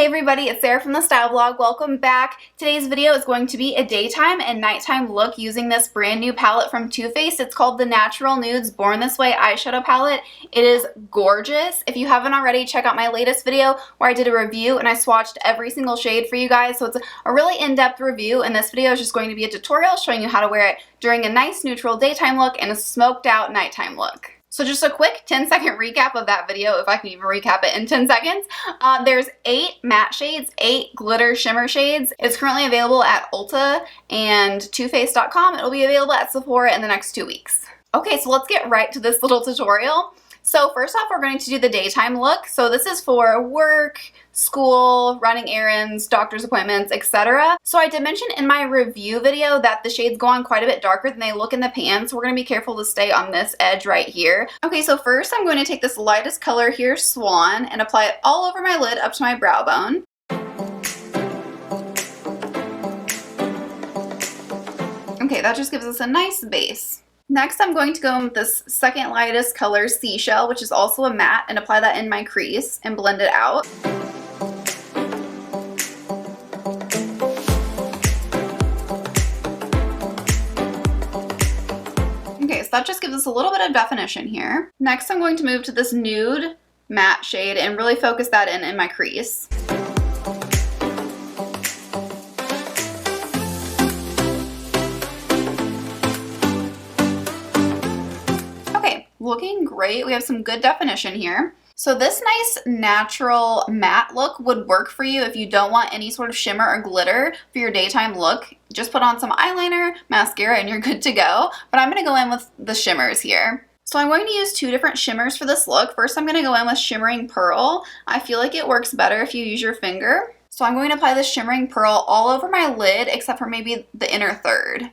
Hey everybody, it's Sarah from TheStyleBlog. Welcome back. Today's video is going to be a daytime and nighttime look using this brand new palette from Too Faced. It's called the Natural Nudes Born This Way eyeshadow palette. It is gorgeous. If you haven't already, check out my latest video where I did a review and I swatched every single shade for you guys. So it's a really in-depth review, and this video is just going to be a tutorial showing you how to wear it during a nice neutral daytime look and a smoked out nighttime look. So just a quick 10-second recap of that video, if I can even recap it in 10 seconds. There's 8 matte shades, 8 glitter shimmer shades. It's currently available at Ulta and TooFaced.com. It'll be available at Sephora in the next 2 weeks. Okay, so let's get right to this little tutorial. So first off, we're going to do the daytime look. So this is for work, school, running errands, doctor's appointments, etc. So I did mention in my review video that the shades go on quite a bit darker than they look in the pan, so we're going to be careful to stay on this edge right here. Okay, so first I'm going to take this lightest color here, Swan, and apply it all over my lid up to my brow bone. Okay, that just gives us a nice base. Next, I'm going to go in with this second lightest color, Seashell, which is also a matte, and apply that in my crease and blend it out. Okay, so that just gives us a little bit of definition here. Next, I'm going to move to this nude matte shade and really focus that in my crease. Looking great. We have some good definition here. So this nice natural matte look would work for you if you don't want any sort of shimmer or glitter for your daytime look. Just put on some eyeliner, mascara, and you're good to go. But I'm going to go in with the shimmers here. So I'm going to use 2 different shimmers for this look. First, I'm going to go in with Shimmering Pearl. I feel like it works better if you use your finger. So I'm going to apply the Shimmering Pearl all over my lid except for maybe the inner third.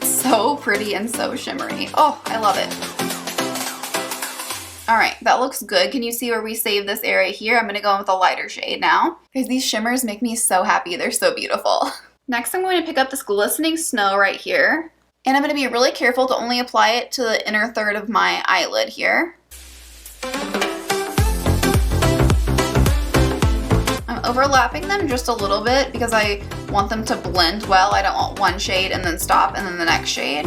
So pretty and so shimmery. Oh, I love it. All right, that looks good. Can you see where we saved this area here? I'm gonna go in with a lighter shade now because these shimmers make me so happy. They're so beautiful. Next, I'm going to pick up this Glistening Snow right here, and I'm gonna be really careful to only apply it to the inner third of my eyelid here. I'm overlapping them just a little bit because I want them to blend well. I don't want one shade and then stop and then the next shade.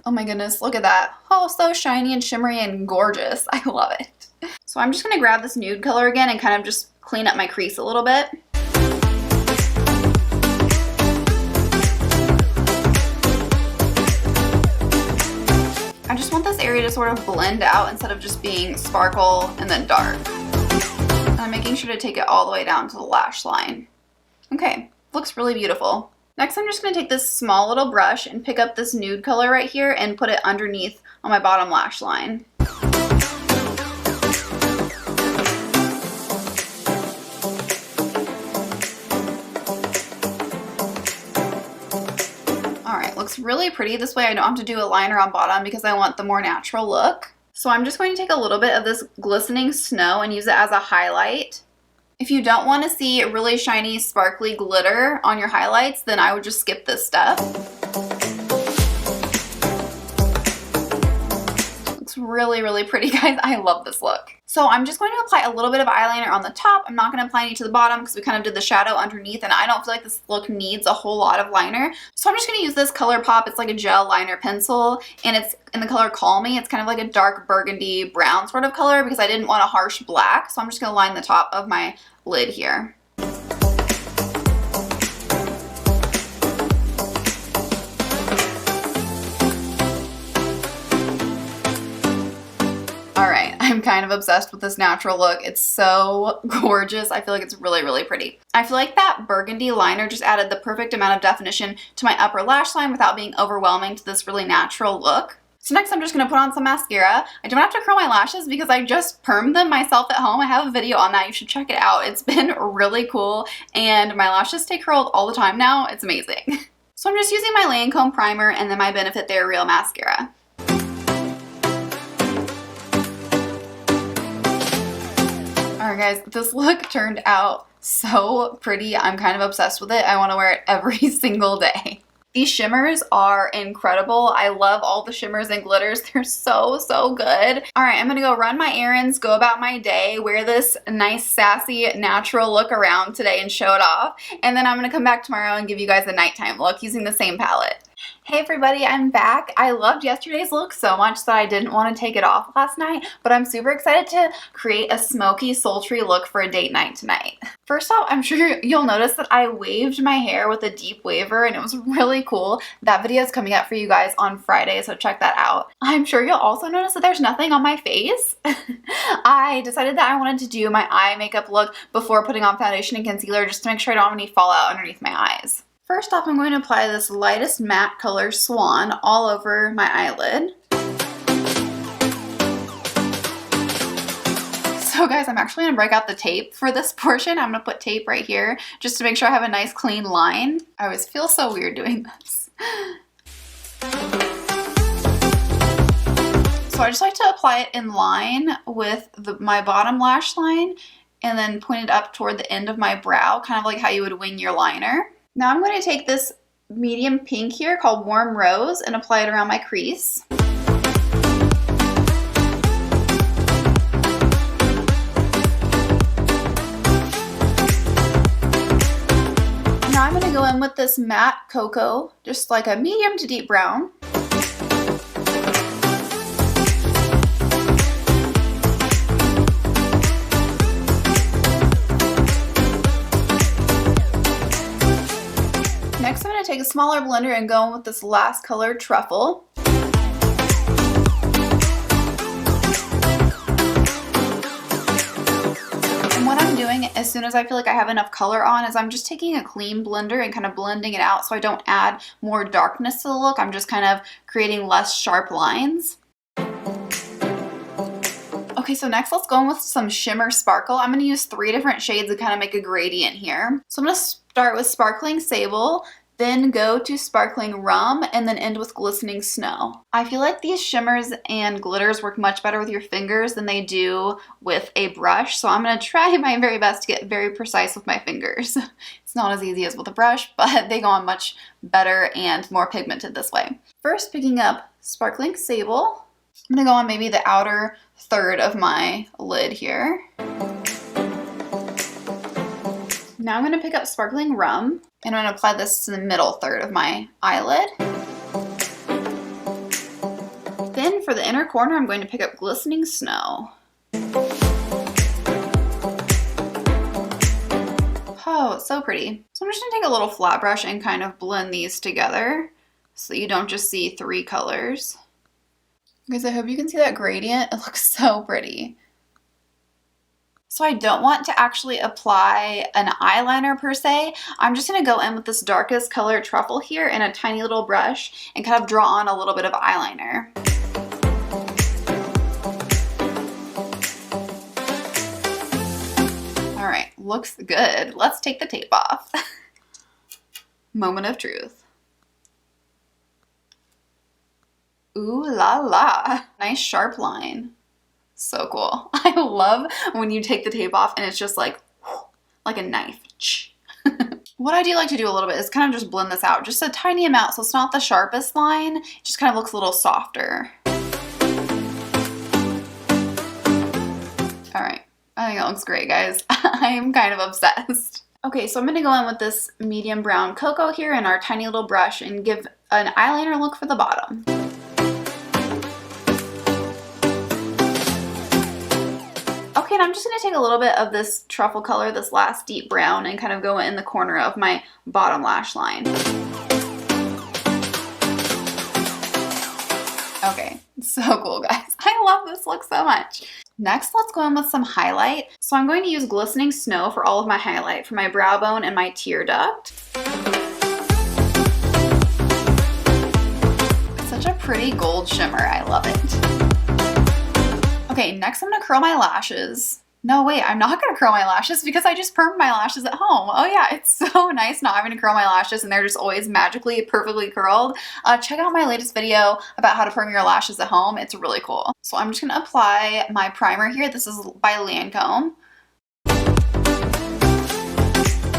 Oh my goodness, look at that. Oh, so shiny and shimmery and gorgeous. I love it. So I'm just going to grab this nude color again and kind of just clean up my crease a little bit. I just want this area to sort of blend out instead of just being sparkle and then dark. I'm making sure to take it all the way down to the lash line. Okay, looks really beautiful. Next, I'm just going to take this small little brush and pick up this nude color right here and put it underneath on my bottom lash line. Alright, looks really pretty. This way I don't have to do a liner on bottom because I want the more natural look. So I'm just going to take a little bit of this Glistening Snow and use it as a highlight. If you don't want to see really shiny, sparkly glitter on your highlights, then I would just skip this step. Looks really, really pretty, guys. I love this look. So I'm just going to apply a little bit of eyeliner on the top. I'm not going to apply any to the bottom because we kind of did the shadow underneath, and I don't feel like this look needs a whole lot of liner. So I'm just going to use this ColourPop. It's like a gel liner pencil, and it's in the color Call Me. It's kind of like a dark burgundy brown sort of color because I didn't want a harsh black. So I'm just going to line the top of my lid here. Alright, I'm kind of obsessed with this natural look. It's so gorgeous. I feel like it's really, really pretty. I feel like that burgundy liner just added the perfect amount of definition to my upper lash line without being overwhelming to this really natural look. So next I'm just going to put on some mascara. I don't have to curl my lashes because I just permed them myself at home. I have a video on that. You should check it out. It's been really cool, and my lashes stay curled all the time now. It's amazing. So I'm just using my Lancome primer and then my Benefit They're Real mascara. Alright guys, this look turned out so pretty. I'm kind of obsessed with it. I want to wear it every single day. These shimmers are incredible. I love all the shimmers and glitters. They're so, so good. All right, I'm gonna go run my errands, go about my day, wear this nice, sassy, natural look around today and show it off. And then I'm gonna come back tomorrow and give you guys a nighttime look using the same palette. Hey everybody, I'm back. I loved yesterday's look so much that I didn't want to take it off last night, but I'm super excited to create a smoky, sultry look for a date night tonight. First off, I'm sure you'll notice that I waved my hair with a deep waver and it was really cool. That video is coming up for you guys on Friday, so check that out. I'm sure you'll also notice that there's nothing on my face. I decided that I wanted to do my eye makeup look before putting on foundation and concealer just to make sure I don't have any fallout underneath my eyes. First off, I'm going to apply this lightest matte color Swan all over my eyelid. So guys, I'm actually going to break out the tape for this portion. I'm going to put tape right here just to make sure I have a nice clean line. I always feel so weird doing this. So I just like to apply it in line with my bottom lash line and then point it up toward the end of my brow, kind of like how you would wing your liner. Now I'm going to take this medium pink here called Warm Rose and apply it around my crease. Now I'm going to go in with this matte cocoa, just like a medium to deep brown. Next, I'm going to take a smaller blender and go in with this last color, Truffle. And what I'm doing as soon as I feel like I have enough color on is I'm just taking a clean blender and kind of blending it out so I don't add more darkness to the look. I'm just kind of creating less sharp lines. Okay, so next let's go in with some shimmer sparkle. I'm going to use 3 different shades to kind of make a gradient here. So I'm going to start with Sparkling Sable, then go to Sparkling Rum, and then end with Glistening Snow. I feel like these shimmers and glitters work much better with your fingers than they do with a brush, so I'm going to try my very best to get very precise with my fingers. It's not as easy as with a brush, but they go on much better and more pigmented this way. First, picking up Sparkling Sable, I'm going to go on maybe the outer third of my lid here. Now I'm going to pick up Sparkling Rum, and I'm going to apply this to the middle third of my eyelid. Then for the inner corner, I'm going to pick up Glistening Snow. Oh, it's so pretty. So I'm just going to take a little flat brush and kind of blend these together so you don't just see 3 colors. Guys, I hope you can see that gradient. It looks so pretty. So I don't want to actually apply an eyeliner per se. I'm just going to go in with this darkest color Truffle here in a tiny little brush and kind of draw on a little bit of eyeliner. All right, looks good. Let's take the tape off. Moment of truth. Ooh la la. Nice sharp line. So cool. I love when you take the tape off and it's just like a knife. What I do like to do a little bit is kind of just blend this out just a tiny amount so it's not the sharpest line. It just kind of looks a little softer. All right. I think that looks great, guys. I am kind of obsessed. Okay, so I'm going to go in with this medium brown cocoa here in our tiny little brush and give an eyeliner look for the bottom. Okay, and I'm just going to take a little bit of this truffle color, this last deep brown, and kind of go in the corner of my bottom lash line. Okay, so cool, guys. I love this look so much. Next, let's go in with some highlight. So I'm going to use Glistening Snow for all of my highlight for my brow bone and my tear duct. It's such a pretty gold shimmer. I love it. Okay, next I'm going to curl my lashes. No, wait, I'm not going to curl my lashes because I just permed my lashes at home. Oh yeah, it's so nice not having to curl my lashes and they're just always magically perfectly curled. Check out my latest video about how to perm your lashes at home. It's really cool. So I'm just going to apply my primer here. This is by Lancome.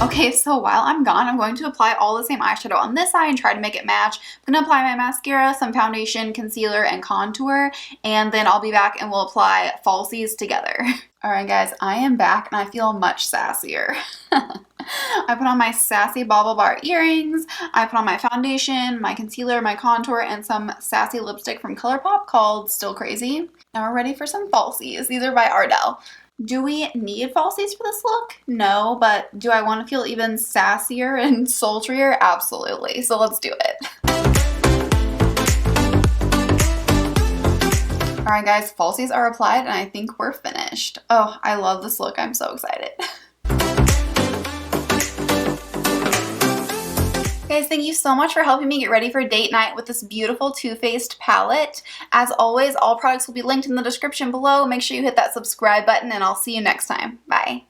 Okay, so while I'm gone, I'm going to apply all the same eyeshadow on this eye and try to make it match. I'm going to apply my mascara, some foundation, concealer, and contour, and then I'll be back and we'll apply falsies together. Alright guys, I am back and I feel much sassier. I put on my sassy bauble bar earrings, I put on my foundation, my concealer, my contour, and some sassy lipstick from ColourPop called Still Crazy. Now we're ready for some falsies. These are by Ardell. Do we need falsies for this look? No, but do I want to feel even sassier and sultrier? Absolutely. So let's do it. Alright guys, falsies are applied and I think we're finished. Oh, I love this look. I'm so excited. Guys, thank you so much for helping me get ready for date night with this beautiful Too Faced palette. As always, all products will be linked in the description below. Make sure you hit that subscribe button and I'll see you next time. Bye.